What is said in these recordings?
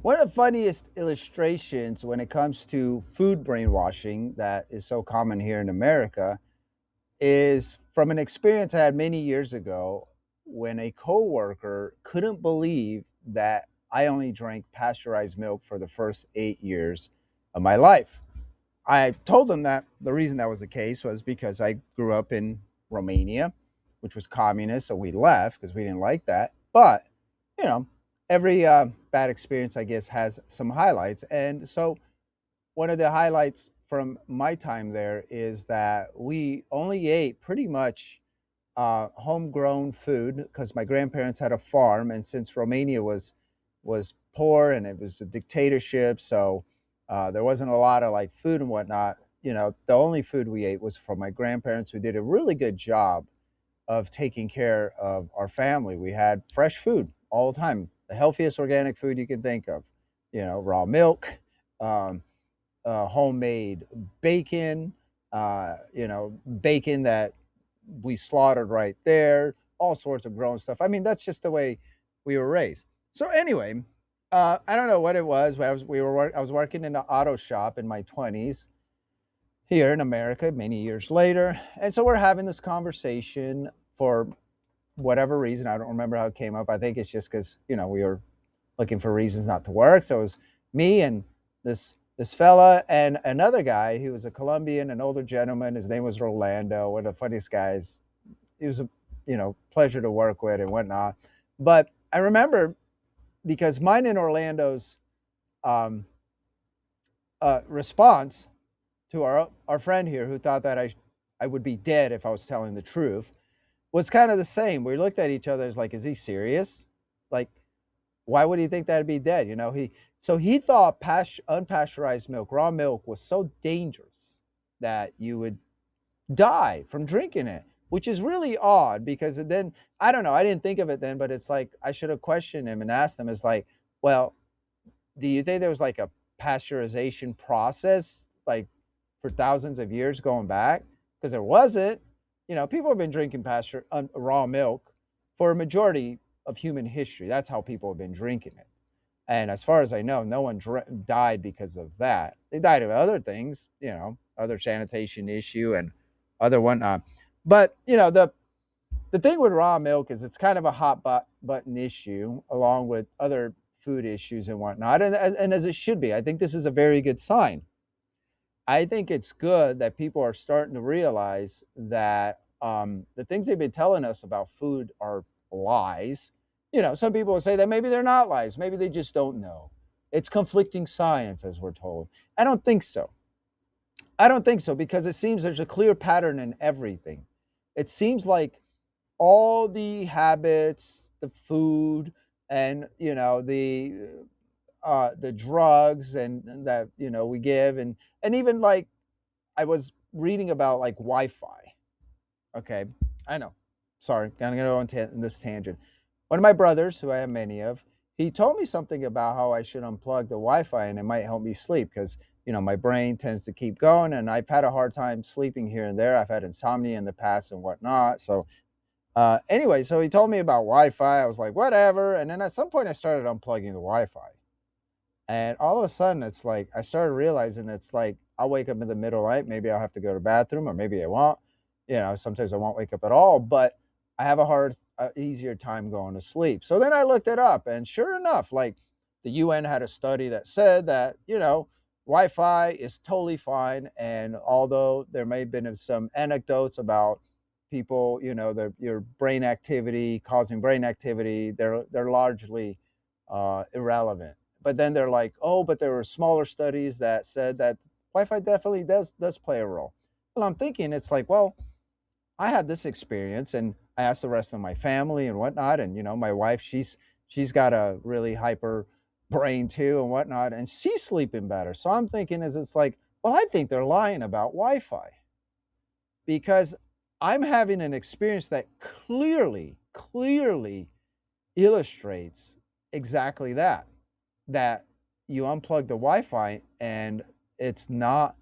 One of the funniest illustrations when it comes to food brainwashing that is so common here in America is from an experience I had many years ago when a coworker couldn't believe that I only drank pasteurized milk for the first 8 years of my life. I told him that the reason that was the case was because I grew up in Romania, which was communist, so we left because we didn't like that. But you know, every bad experience, I guess, has some highlights, and so one of the highlights from my time there is that we only ate pretty much homegrown food because my grandparents had a farm, and since Romania was poor and it was a dictatorship, so there wasn't a lot of like food and whatnot. The only food we ate was from my grandparents, who did a really good job of taking care of our family. We had fresh food all the time, the healthiest organic food you can think of. Raw milk, um, homemade bacon, bacon that we slaughtered right there, all sorts of grown stuff. I mean, that's just the way we were raised. So anyway, I don't know what it was. I was working in an auto shop in my 20s here in America many years later, and so we're having this conversation for whatever reason. I don't remember how it came up. I think it's just because we were looking for reasons not to work. So it was me and this fella and another guy. He was a Colombian, an older gentleman. His name was Rolando. One of the funniest guys. He was a pleasure to work with and whatnot. But I remember because mine and Orlando's um, response to our friend here, who thought that I would be dead if I was telling the truth, was kind of the same. We looked at each other as like, is he serious? Like, why would he think that'd be dead? He thought unpasteurized milk, raw milk, was so dangerous that you would die from drinking it, which is really odd because then I don't know. I didn't think of it then, but it's like I should have questioned him and asked him. It's like, well, do you think there was like a pasteurization process like for thousands of years going back? Because there wasn't. People have been drinking raw milk for a majority of human history. That's how people have been drinking it. And as far as I know, no one died because of that. They died of other things, other sanitation issue and other whatnot. But the thing with raw milk is it's kind of a button issue, along with other food issues and whatnot, and as it should be. I think this is a very good sign. I think it's good that people are starting to realize that the things they've been telling us about food are lies. Some people will say that maybe they're not lies, maybe they just don't know. It's conflicting science, as we're told. I don't think so. I don't think so because it seems there's a clear pattern in everything. It seems like all the habits, the food, and the drugs and that we give, and even like I was reading about like Wi-Fi. Okay, I know. Sorry, I'm gonna go on this tangent. One of my brothers, who I have many of, he told me something about how I should unplug the Wi-Fi and it might help me sleep because my brain tends to keep going, and I've had a hard time sleeping here and there. I've had insomnia in the past and whatnot. So anyway, so he told me about Wi-Fi. I was like, whatever. And then at some point, I started unplugging the Wi-Fi, and all of a sudden, it's like I started realizing it's like I'll wake up in the middle of the night. Maybe I'll have to go to the bathroom, or maybe I won't. Sometimes I won't wake up at all, but I have easier time going to sleep. So then I looked it up, and sure enough, like the UN had a study that said that Wi-Fi is totally fine, and although there may have been some anecdotes about people, your brain activity causing brain activity, they're largely irrelevant. But then they're like, oh, but there were smaller studies that said that Wi-Fi definitely does play a role. Well, I'm thinking it's like, well, I had this experience, and I asked the rest of my family and whatnot, and my wife, she's got a really hyper brain too and whatnot, and she's sleeping better. So I'm thinking is it's like, well, I think they're lying about Wi-Fi because I'm having an experience that clearly illustrates exactly that you unplug the Wi-Fi and it's not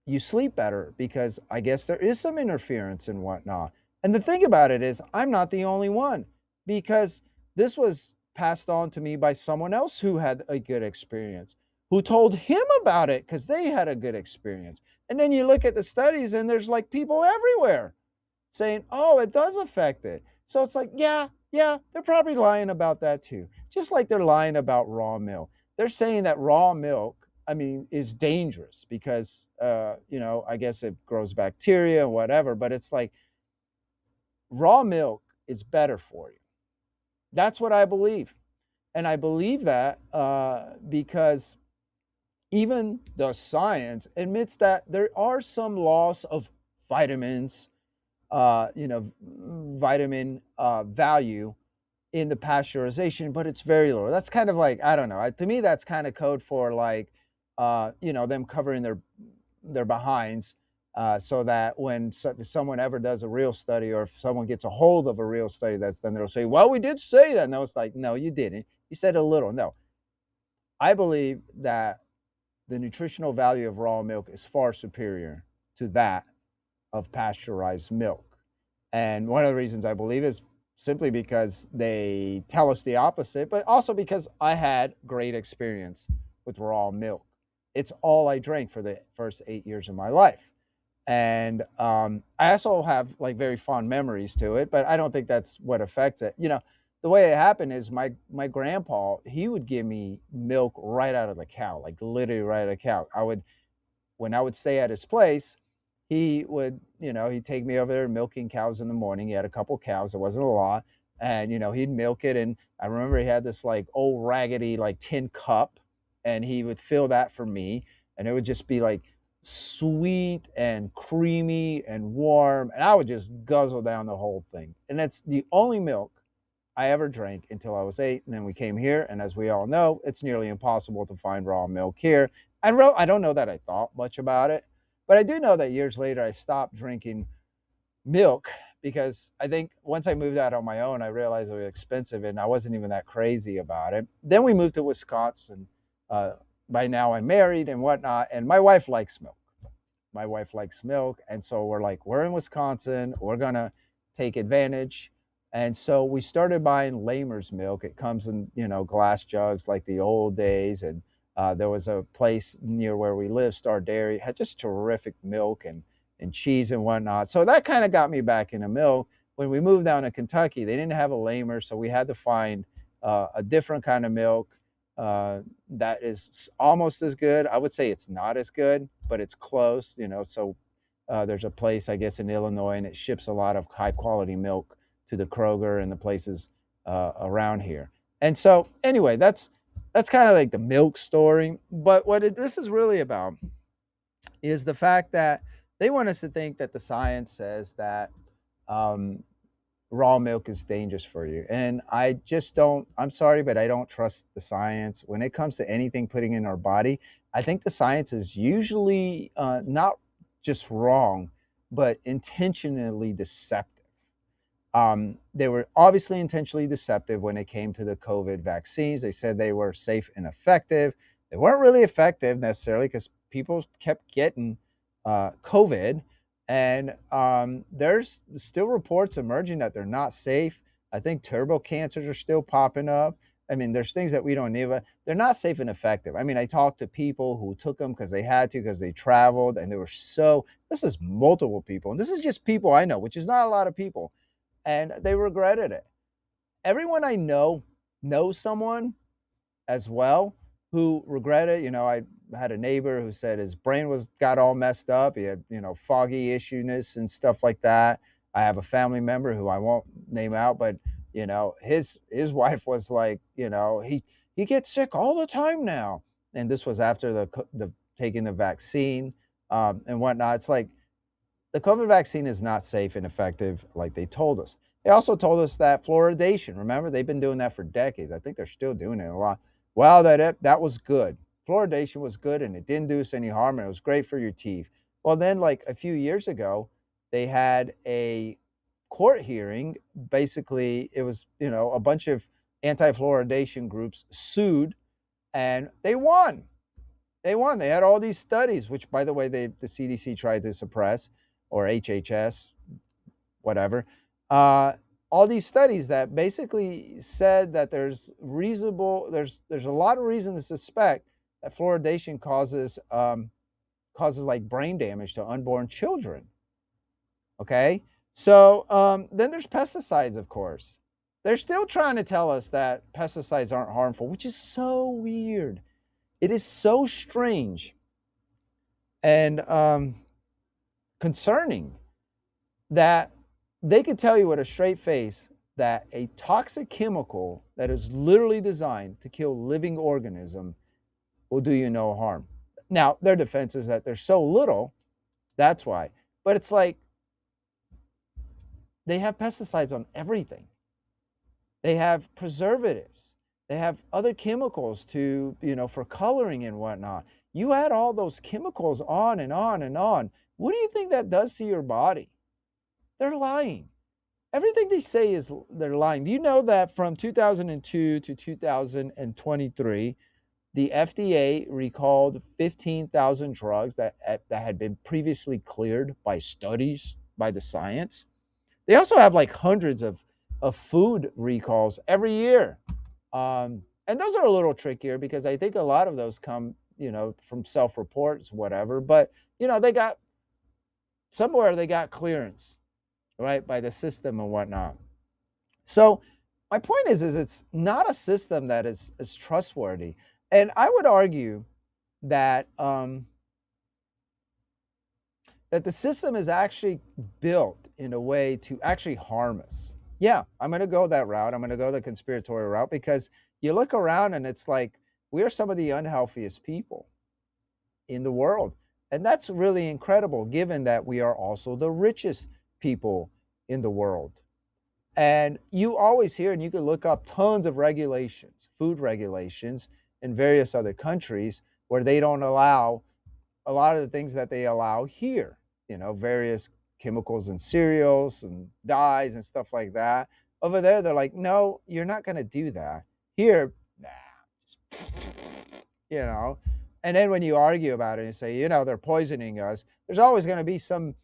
you sleep better because I guess there is some interference and whatnot. And the thing about it is I'm not the only one because this was passed on to me by someone else who had a good experience, who told him about it because they had a good experience. And then you look at the studies and there's like people everywhere saying, oh, it does affect it. So it's like, yeah, yeah, they're probably lying about that too. Just like they're lying about raw milk. They're saying that raw milk, I mean, is dangerous because, I guess it grows bacteria and whatever, but it's like raw milk is better for you. That's what I believe. And I believe that because even the science admits that there are some loss of vitamins, vitamin value in the pasteurization, but it's very low. That's kind of like, I don't know. To me, that's kind of code for like, them covering their behinds, so that when if someone ever does a real study, or if someone gets a hold of a real study that's done, they'll say, "Well, we did say that." No, it's like, no, you didn't. You said a little. No, I believe that the nutritional value of raw milk is far superior to that of pasteurized milk. And one of the reasons I believe is simply because they tell us the opposite, but also because I had great experience with raw milk. It's all I drank for the first 8 years of my life. And I also have like very fond memories to it, but I don't think that's what affects it. The way it happened is my grandpa, he would give me milk right out of the cow, like literally right out of the cow. When I would stay at his place, he would, he'd take me over there milking cows in the morning. He had a couple cows, it wasn't a lot. And, he'd milk it. And I remember he had this like old raggedy, like tin cup, and he would fill that for me. And it would just be like sweet and creamy and warm. And I would just guzzle down the whole thing. And that's the only milk I ever drank until I was 8. And then we came here. And as we all know, it's nearly impossible to find raw milk here. I don't know that I thought much about it, but I do know that years later I stopped drinking milk because I think once I moved out on my own, I realized it was expensive and I wasn't even that crazy about it. Then we moved to Wisconsin. Uh, by now I'm married and whatnot, and my wife likes milk. My wife likes milk. And so we're like, we're in Wisconsin, we're going to take advantage. And so we started buying Lamer's milk. It comes in, glass jugs like the old days. And there was a place near where we live, Star Dairy, had just terrific milk and cheese and whatnot. So that kind of got me back into milk. When we moved down to Kentucky, they didn't have a Lamer, so we had to find a different kind of milk that is almost as good. I would say it's not as good, but it's close, So there's a place, I guess, in Illinois, and it ships a lot of high quality milk to the Kroger and the places around here. And so, anyway, that's kind of like the milk story. But this is really about is the fact that they want us to think that the science says that um, raw milk is dangerous for you. And I just don't, I'm sorry, but I don't trust the science. When it comes to anything putting in our body, I think the science is usually not just wrong, but intentionally deceptive. They were obviously intentionally deceptive when it came to the COVID vaccines. They said they were safe and effective. They weren't really effective necessarily because people kept getting COVID. And there's still reports emerging that they're not safe. I think turbo cancers are still popping up. I mean, there's things that we don't need, but they're not safe and effective. I mean, I talked to people who took them because they had to, because they traveled, and they were this is multiple people. And this is just people I know, which is not a lot of people, and they regretted it. Everyone I know knows someone as well who regretted it. I had a neighbor who said his brain got all messed up. He had, foggy issueness and stuff like that. I have a family member who I won't name out, but his wife was like, he gets sick all the time now. And this was after the taking the vaccine and whatnot. It's like the COVID vaccine is not safe and effective like they told us. They also told us that fluoridation, remember, they've been doing that for decades. I think they're still doing it a lot. Well, that was good. Fluoridation was good and it didn't do us any harm and it was great for your teeth. Well, then, like a few years ago, they had a court hearing. Basically, it was, a bunch of anti fluoridation groups sued and they won. They won. They had all these studies, which, by the way, the CDC tried to suppress, or HHS, whatever. Uh, all these studies that basically said that there's a lot of reason to suspect that fluoridation causes like brain damage to unborn children. Okay. So then there's pesticides, of course. They're still trying to tell us that pesticides aren't harmful, which is so weird. It is so strange and concerning that they could tell you with a straight face that a toxic chemical that is literally designed to kill living organism will do you no harm. Now, their defense is that there's so little, that's why. But it's like they have pesticides on everything. They have preservatives. They have other chemicals to, for coloring and whatnot. You add all those chemicals on and on and on. What do you think that does to your body? They're lying. Everything they say is they're lying. Do you know that from 2002 to 2023, the FDA recalled 15,000 drugs that had been previously cleared by studies by the science? They also have like hundreds of food recalls every year. And those are a little trickier because I think a lot of those come, from self-reports, whatever. But, they got somewhere they got clearance, right, by the system and whatnot. So my point is it's not a system that is trustworthy. And I would argue that that the system is actually built in a way to actually harm us. Yeah, I'm going to go that route. I'm going to go the conspiratorial route because you look around and it's like we are some of the unhealthiest people in the world. And that's really incredible given that we are also the richest people in the world. And you always hear, and you can look up tons of regulations, food regulations in various other countries where they don't allow a lot of the things that they allow here, various chemicals in cereals and dyes and stuff like that. Over there, they're like, no, you're not going to do that. Here, nah, just, you know. And then when you argue about it and say, they're poisoning us, there's always going to be some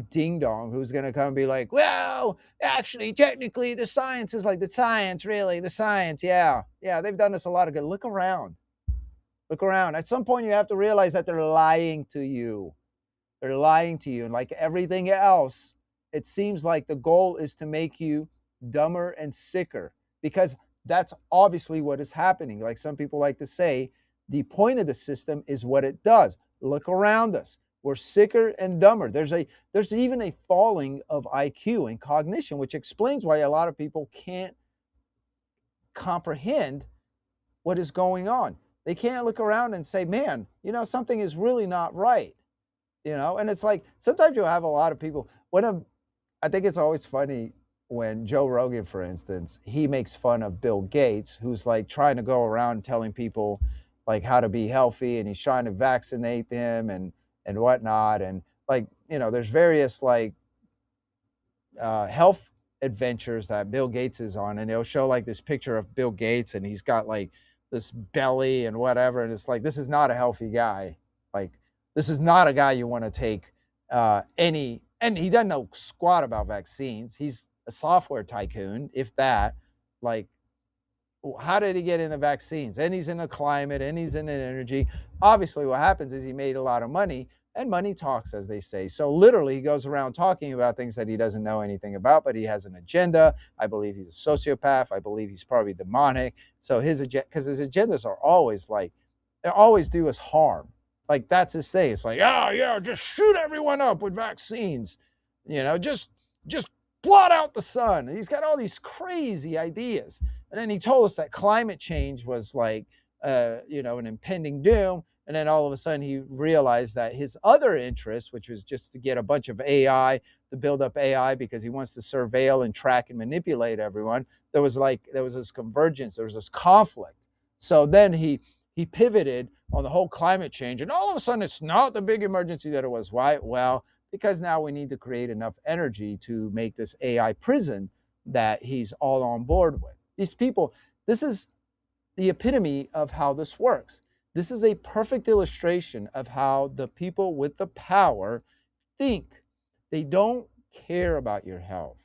ding dong who's going to come and be like, well, actually, technically, the science is like the science, really, the science. Yeah. Yeah. They've done us a lot of good. Look around. Look around. At some point, you have to realize that they're lying to you. They're lying to you. And like everything else, it seems like the goal is to make you dumber and sicker because that's obviously what is happening. Like some people like to say, the point of the system is what it does. Look around us. We're sicker and dumber. There's even a falling of IQ and cognition, which explains why a lot of people can't comprehend what is going on. They can't look around and say, man, something is really not right. And it's like sometimes you'll have a lot of people. I think it's always funny when Joe Rogan, for instance, he makes fun of Bill Gates, who's like trying to go around telling people like how to be healthy, and he's trying to vaccinate them and whatnot. And like, there's various like health adventures that Bill Gates is on, and they'll show like this picture of Bill Gates, and he's got like this belly and whatever, and it's like this is not a healthy guy. Like this is not a guy you want to take any. And he doesn't know squat about vaccines. He's a software tycoon, if that. Like, how did he get into vaccines? And he's in the climate, and he's in energy. Obviously, what happens is he made a lot of money. And money talks, as they say. So literally, he goes around talking about things that he doesn't know anything about, but he has an agenda. I believe he's a sociopath. I believe he's probably demonic. So his agenda, because his agendas are always like, they always do us harm. Like that's his thing. It's like, oh yeah, just shoot everyone up with vaccines. Just blot out the sun. And he's got all these crazy ideas. And then he told us that climate change was like, an impending doom. And then all of a sudden he realized that his other interest, which was just to get a bunch of AI, to build up AI because he wants to surveil and track and manipulate everyone, there was this convergence, there was this conflict. So then he pivoted on the whole climate change, and all of a sudden it's not the big emergency that it was. Why? Well, because now we need to create enough energy to make this AI prison that he's all on board with. These people, this is the epitome of how this works. This is a perfect illustration of how the people with the power think. They don't care about your health.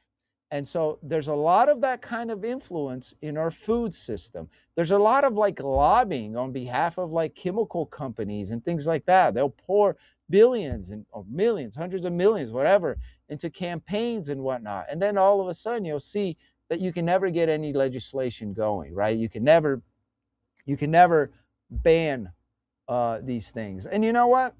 And so there's a lot of that kind of influence in our food system. There's a lot of like lobbying on behalf of like chemical companies and things like that. They'll pour billions and or millions, hundreds of millions, whatever, into campaigns and whatnot. And then all of a sudden you'll see that you can never get any legislation going, right? You can never ban these things. And you know what?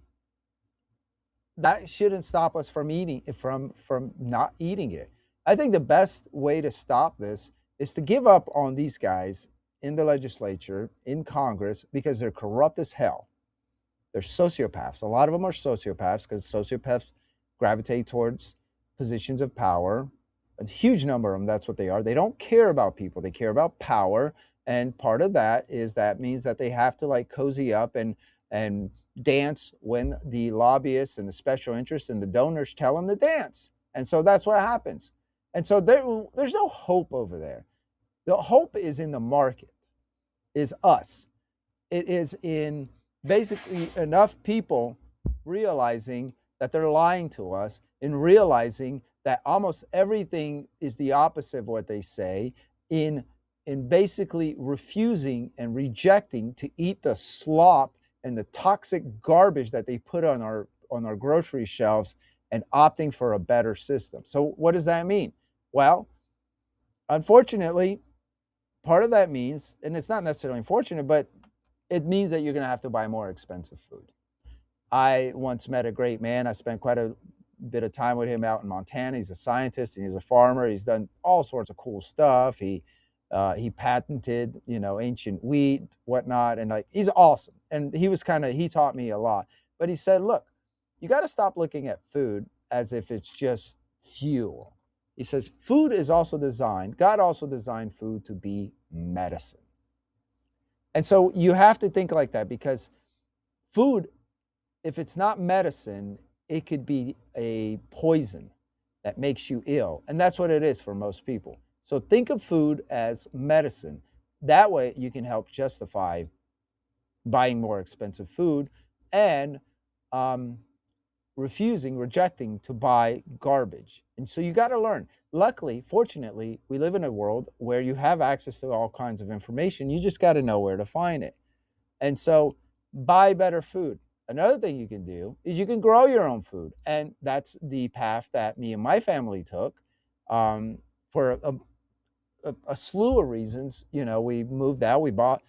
That shouldn't stop us from eating from not eating it. I think the best way to stop this is to give up on these guys in the legislature, in Congress, because they're corrupt as hell. They're sociopaths. A lot of them are sociopaths because sociopaths gravitate towards positions of power. A huge number of them, that's what they are. They don't care about people, they care about power. And part of that is that means that they have to like cozy up and dance when the lobbyists and the special interests and the donors tell them to dance. And so that's what happens. And so there's no hope over there. The hope is in the market, is us. It is in basically enough people realizing that they're lying to us and realizing that almost everything is the opposite of what they say, in basically refusing and rejecting to eat the slop and the toxic garbage that they put on our grocery shelves, and opting for a better system. So what does that mean? Well, unfortunately, part of that means, and it's not necessarily unfortunate, but it means that you're going to have to buy more expensive food. I once met a great man. I spent quite a bit of time with him out in Montana. He's a scientist and he's a farmer. He's done all sorts of cool stuff. He patented, ancient wheat, whatnot, and like he's awesome. And he taught me a lot. But he said, look, you got to stop looking at food as if it's just fuel. He says food is also designed. God also designed food to be medicine. And so you have to think like that, because food, if it's not medicine, it could be a poison that makes you ill. And that's what it is for most people. So think of food as medicine. That way you can help justify buying more expensive food and rejecting to buy garbage. And so you got to learn. Luckily, fortunately, we live in a world where you have access to all kinds of information. You just got to know where to find it. And so buy better food. Another thing you can do is you can grow your own food. And that's the path that me and my family took, for a slew of reasons. We moved out, we bought,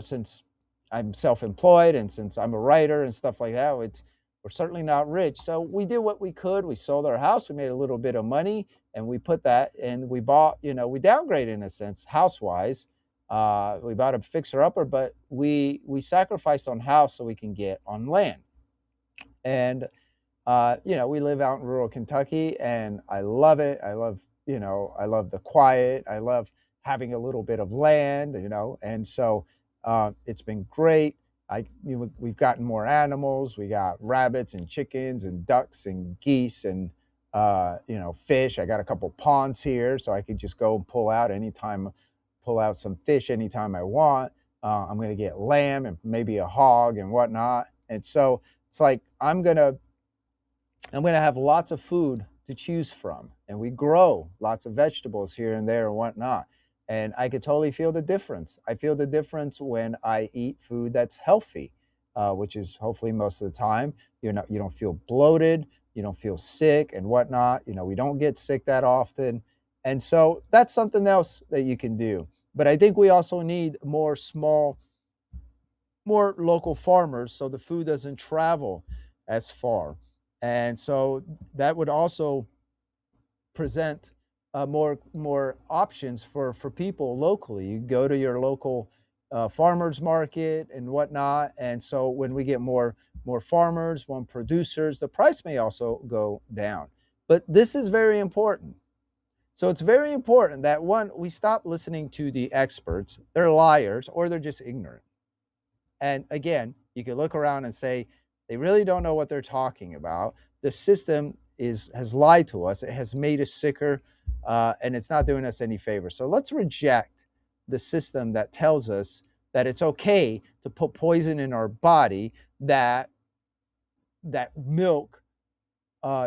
since I'm self-employed and since I'm a writer and stuff like that, we're certainly not rich. So we did what we could. We sold our house, we made a little bit of money, and we put that, and we bought, we downgraded in a sense, house-wise. We bought a fixer-upper, but we sacrificed on house so we can get on land. And we live out in rural Kentucky, and I love it. I love the quiet. I love having a little bit of land, and so it's been great. We've gotten more animals. We got rabbits and chickens and ducks and geese and fish. I got a couple ponds here, so I could just go and pull out some fish anytime I want. I'm going to get lamb and maybe a hog and whatnot. And so it's like I'm gonna have lots of food to choose from, and we grow lots of vegetables here and there and whatnot. And I could totally feel the difference. I feel the difference when I eat food that's healthy, which is hopefully most of the time. You don't feel bloated, you don't feel sick and whatnot. We don't get sick that often, and so that's something else that you can do. But I think we also need more local farmers, so the food doesn't travel as far. And so that would also present more options for people locally. You go to your local farmers market and whatnot. And so when we get more farmers, more producers, the price may also go down. But this is very important. So it's very important that, one, we stop listening to the experts. They're liars or they're just ignorant. And again, you can look around and say, they really don't know what they're talking about. The system has lied to us. It has made us sicker, and it's not doing us any favor. So let's reject the system that tells us that it's okay to put poison in our body, that milk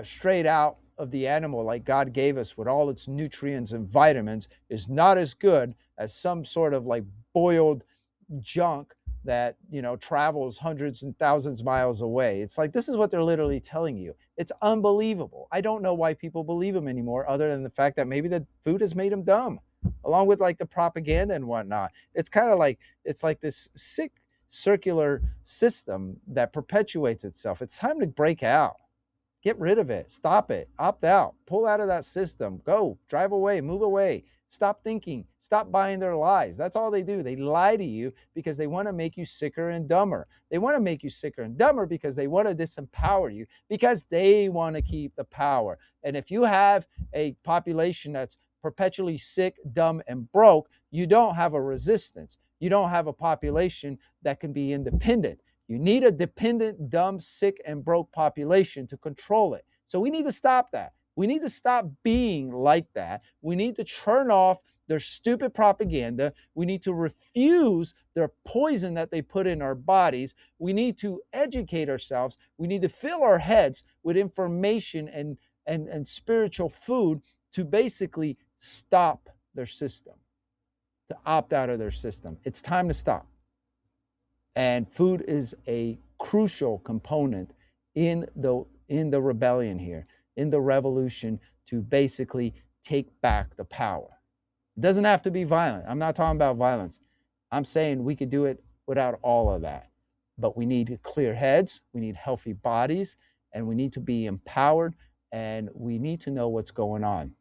straight out of the animal like God gave us with all its nutrients and vitamins is not as good as some sort of like boiled junk that, travels hundreds and thousands of miles away. It's like this is what they're literally telling you. It's unbelievable. I don't know why people believe them anymore, other than the fact that maybe the food has made them dumb, along with like the propaganda and whatnot. It's kind of like it's like this sick circular system that perpetuates itself. It's time to break out. Get rid of it. Stop it. Opt out. Pull out of that system. Go. Drive away. Move away. Stop thinking. Stop buying their lies. That's all they do. They lie to you because they want to make you sicker and dumber. They want to make you sicker and dumber because they want to disempower you, because they want to keep the power. And if you have a population that's perpetually sick, dumb, and broke, you don't have a resistance. You don't have a population that can be independent. You need a dependent, dumb, sick, and broke population to control it. So we need to stop that. We need to stop being like that. We need to turn off their stupid propaganda. We need to refuse their poison that they put in our bodies. We need to educate ourselves. We need to fill our heads with information and spiritual food to basically stop their system, to opt out of their system. It's time to stop. And food is a crucial component in the rebellion here, in the revolution, to basically take back the power. It doesn't have to be violent. I'm not talking about violence. I'm saying we could do it without all of that. But we need clear heads, we need healthy bodies, and we need to be empowered, and we need to know what's going on.